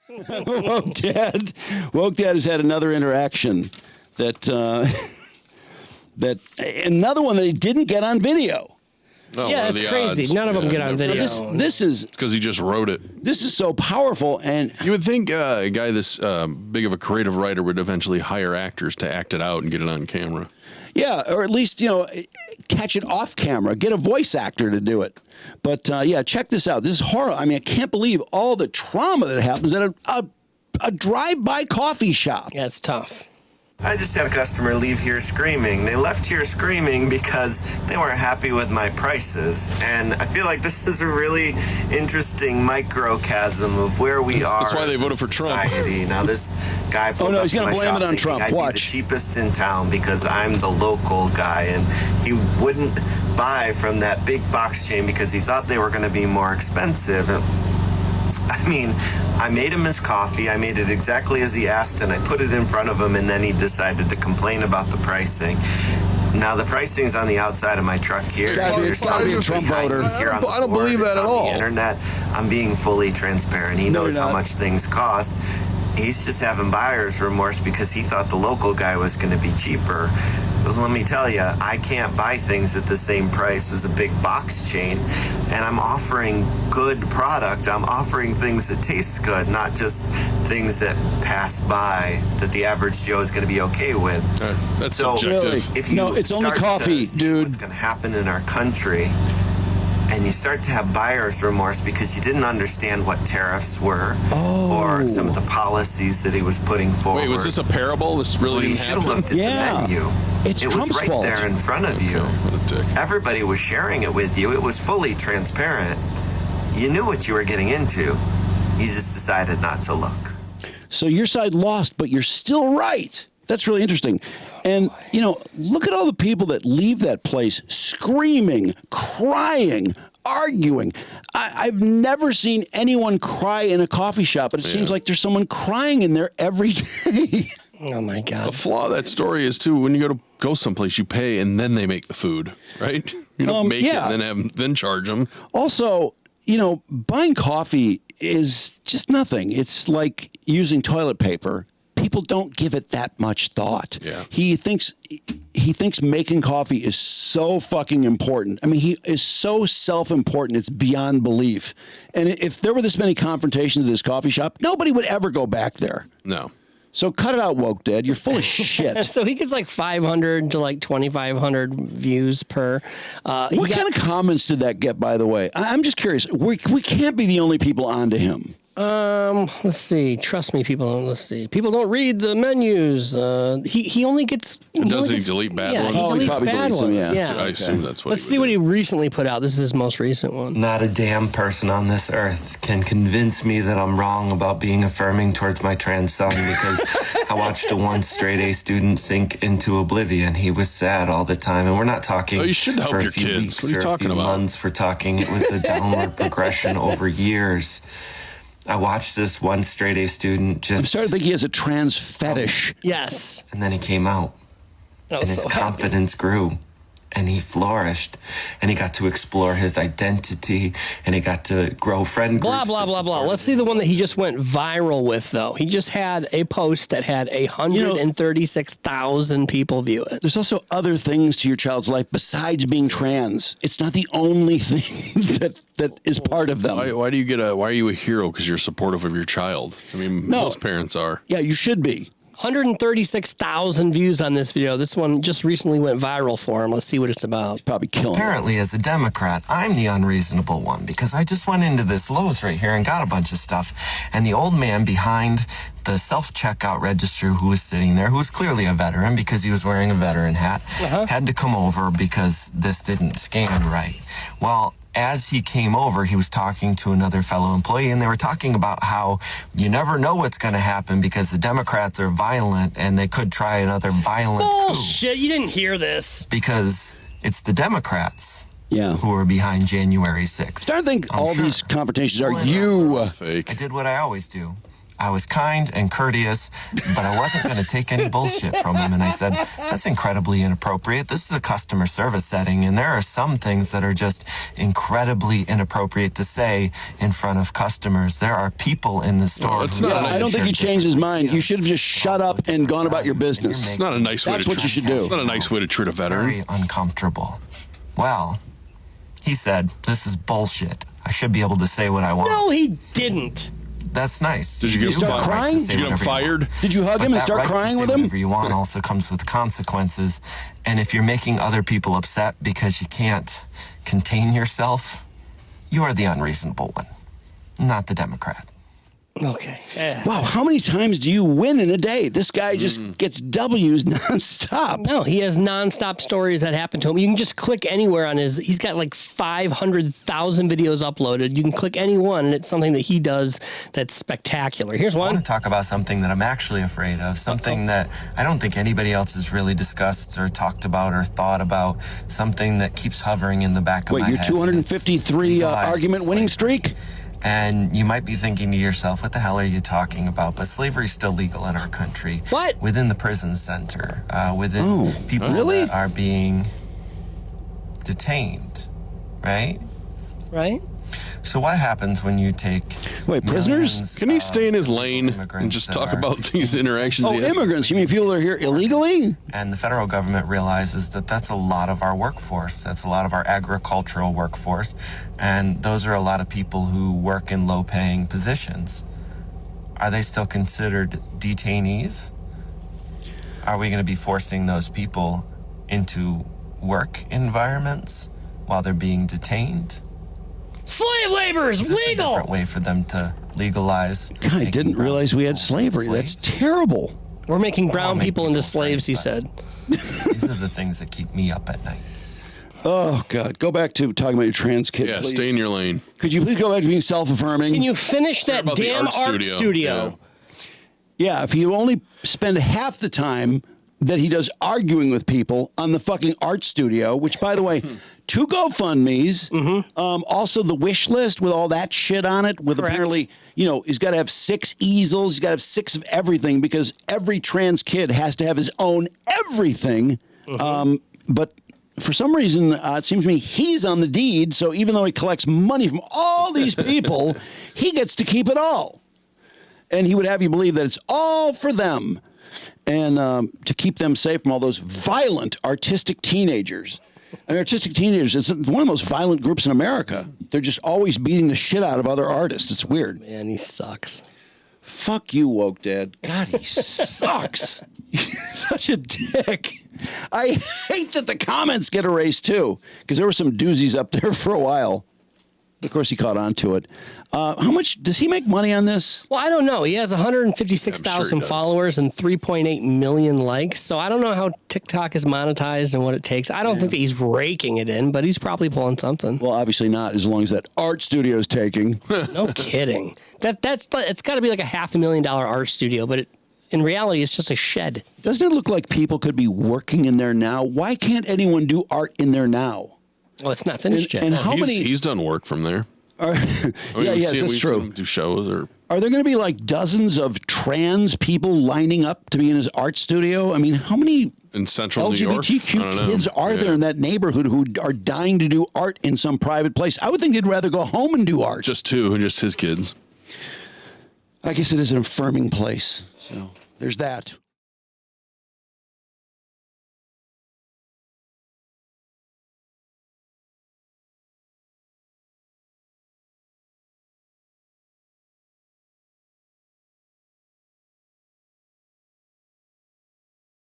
Woke Dad has had another interaction that another one that he didn't get on video. Oh, yeah, it's crazy. None of them get on video. This is... It's because he just wrote it. This is so powerful, and... You would think a guy this big of a creative writer would eventually hire actors to act it out and get it on camera. Yeah, or at least, catch it off camera. Get a voice actor to do it. But, yeah, check this out. This is horrible. I mean, I can't believe all the trauma that happens at a drive-by coffee shop. Yeah, it's tough. I just had a customer leave here screaming. They left here screaming because they weren't happy with my prices. And I feel like this is a really interesting microcosm of where we are. That's why they voted for Trump. Now, this guy pulled he's going to blame it on Trump. I'd Watch. be the cheapest in town because I'm the local guy. And he wouldn't buy from that big box chain because he thought they were going to be more expensive. I mean, I made him his coffee. I made it exactly as he asked, and I put it in front of him, and then he decided to complain about the pricing. Now, the pricing's on the outside of my truck here. You're a Trump voter. I don't believe that at all. On the internet, I'm being fully transparent. He knows how much things cost. He's just having buyer's remorse because he thought the local guy was going to be cheaper. Let me tell you, I can't buy things at the same price as a big box chain, and I'm offering good product. I'm offering things that taste good, not just things that pass by that the average Joe is going to be okay with. That's so subjective. If you it's only coffee, dude. What's going to happen in our country? And you start to have buyer's remorse because you didn't understand what tariffs were or some of the policies that he was putting forward. Wait, was this a parable? This really you didn't should have happen? looked at the menu. It was Trump's right fault. there in front of you. What a dick. Everybody was sharing it with you. It was fully transparent. You knew what you were getting into. You just decided not to look. So your side lost, but you're still right. That's really interesting. And, look at all the people that leave that place screaming, crying, arguing. I've never seen anyone cry in a coffee shop, but it seems like there's someone crying in there every day. Oh, my God. The flaw of that story is, too, when you go someplace, you pay, and then they make the food, right? You don't make it and then charge them. Also, buying coffee is just nothing. It's like using toilet paper. People don't give it that much thought. Yeah. He thinks making coffee is so fucking important. I mean, he is so self-important. It's beyond belief. And if there were this many confrontations at his coffee shop, nobody would ever go back there. No. So cut it out, Woke Dad. You're full of shit. So he gets like 500 to like 2,500 views per. What kind of comments did that get, by the way? I'm just curious. We can't be the only people onto him. Let's see. Trust me, people. Let's see. People don't read the menus. He only gets. Doesn't he delete bad ones? He deletes probably bad deletes them, ones. yeah. I assume that's what. Let's see what he recently put out. This is his most recent one. Not a damn person on this earth can convince me that I'm wrong about being affirming towards my trans son because I watched a once straight A student sink into oblivion. He was sad all the time, and we're not talking you should help for a your few kids. weeks What are you or a talking few about? months. We're talking. It was a downward progression over years. I watched this one straight A student just. I'm starting to think he has a trans fetish. Yes. And then he came out, I and was his so happy. confidence grew, and he flourished, and he got to explore his identity, and he got to grow friend groups. Blah, blah, blah, blah. Let's see the one that he just went viral with, though. He just had a post that had 136,000 people view it. There's also other things to your child's life besides being trans. It's not the only thing that is part of them. Why are you a hero? Because you're supportive of your child. I mean, most parents are. Yeah, you should be. 136,000 views on this video. This one just recently went viral for him. Let's see what it's about. Probably killing. Apparently, as a Democrat, I'm the unreasonable one because I just went into this Lowe's right here and got a bunch of stuff. And the old man behind the self-checkout register who was sitting there, who was clearly a veteran because he was wearing a veteran hat, had to come over because this didn't scan right. Well, as he came over, he was talking to another fellow employee, and they were talking about how you never know what's going to happen because the Democrats are violent and they could try another violent coup. Bullshit, you didn't hear this. Because it's the Democrats Yeah. who are behind January 6th. Starting to think all these confrontations are Well, you. Fake. I did what I always do. I was kind and courteous, but I wasn't going to take any bullshit from him. And I said, that's incredibly inappropriate. This is a customer service setting, and there are some things that are just incredibly inappropriate to say in front of customers. There are people in the store. I don't think he changed his mind. You should have just shut up and gone about your business. It's not a nice way. That's what you should do. It's not a nice way to treat a veteran. Very uncomfortable. Well, he said, this is bullshit. I should be able to say what I want. No, he didn't. That's nice. Did you get start crying? Did you get him fired? Did you hug him and start crying with him? Whatever you want also comes with consequences. And if you're making other people upset because you can't contain yourself, you are the unreasonable one, not the Democrat. Okay. Wow, how many times do you win in a day? This guy just gets W's nonstop. No, he has nonstop stories that happen to him. You can just click anywhere on his. He's got like 500,000 videos uploaded. You can click any one, and it's something that he does that's spectacular. Here's I one. want to talk about something that I'm actually afraid of, something that I don't think anybody else has really discussed or talked about or thought about, something that keeps hovering in the back of my head. Wait, your 253 argument winning streak? And you might be thinking to yourself, what the hell are you talking about? But slavery is still legal in our country. What? Within the prison center, within people really? that are being detained, right? Right? So what happens when you take prisoners? millions Can he of stay in his lane and immigrants just that talk are about these interactions? Oh, he has? immigrants. You mean people that are here illegally? And the federal government realizes that that's a lot of our workforce. That's a lot of our agricultural workforce. And those are a lot of people who work in low-paying positions. Are they still considered detainees? Are we going to be forcing those people into work environments while they're being detained? Slave labor is Is this a legal. different way for them to legalize? God, I making didn't brown realize we had people slavery. slaves? That's terrible. We're making brown make people into people slaves, he afraid, said. These are the things that keep me up at night. Oh, God. Go back to talking about your trans kid, Yeah, please. stay in your lane. Could you please go back to being self-affirming? Can you finish that about the damn art art studio. studio? Yeah, if you only spend half the time that he does arguing with people on the fucking art studio, which, by the way, 2 GoFundMes, also the wish list with all that shit on it, with Correct. apparently, he's got to have 6 easels, he's got to have 6 of everything because every trans kid has to have his own everything. But for some reason, it seems to me he's on the deed, so even though he collects money from all these people, he gets to keep it all. And he would have you believe that it's all for them and to keep them safe from all those violent artistic teenagers. I mean, artistic teenagers, it's one of the most violent groups in America. They're just always beating the shit out of other artists. It's weird. Man, he sucks. Fuck you, woke dad. God, he sucks. He's such a dick. I hate that the comments get erased, too, because there were some doozies up there for a while. Of course, he caught on to it. How much does he make money on this? Well, I don't know. He has I'm 156,000 sure he does. followers and 3.8 million likes. So I don't know how TikTok is monetized and what it takes. I don't think that he's raking it in, but he's probably pulling something. Well, obviously not, as long as that art studio is taking. No kidding. It's got to be like a $500,000 art studio, but in reality, it's just a shed. Doesn't it look like people could be working in there now? Why can't anyone do art in there now? Well, it's not finished yet. And how many? He's done work from there. Are, yes, that's true. Do shows or Are there going to be like dozens of trans people lining up to be in his art studio? I mean, how many in central New York? I don't LGBTQ know. kids are there in that neighborhood who are dying to do art in some private place? I would think they'd rather go home and do art. Just 2, just his kids. I guess it is an affirming place. So there's that.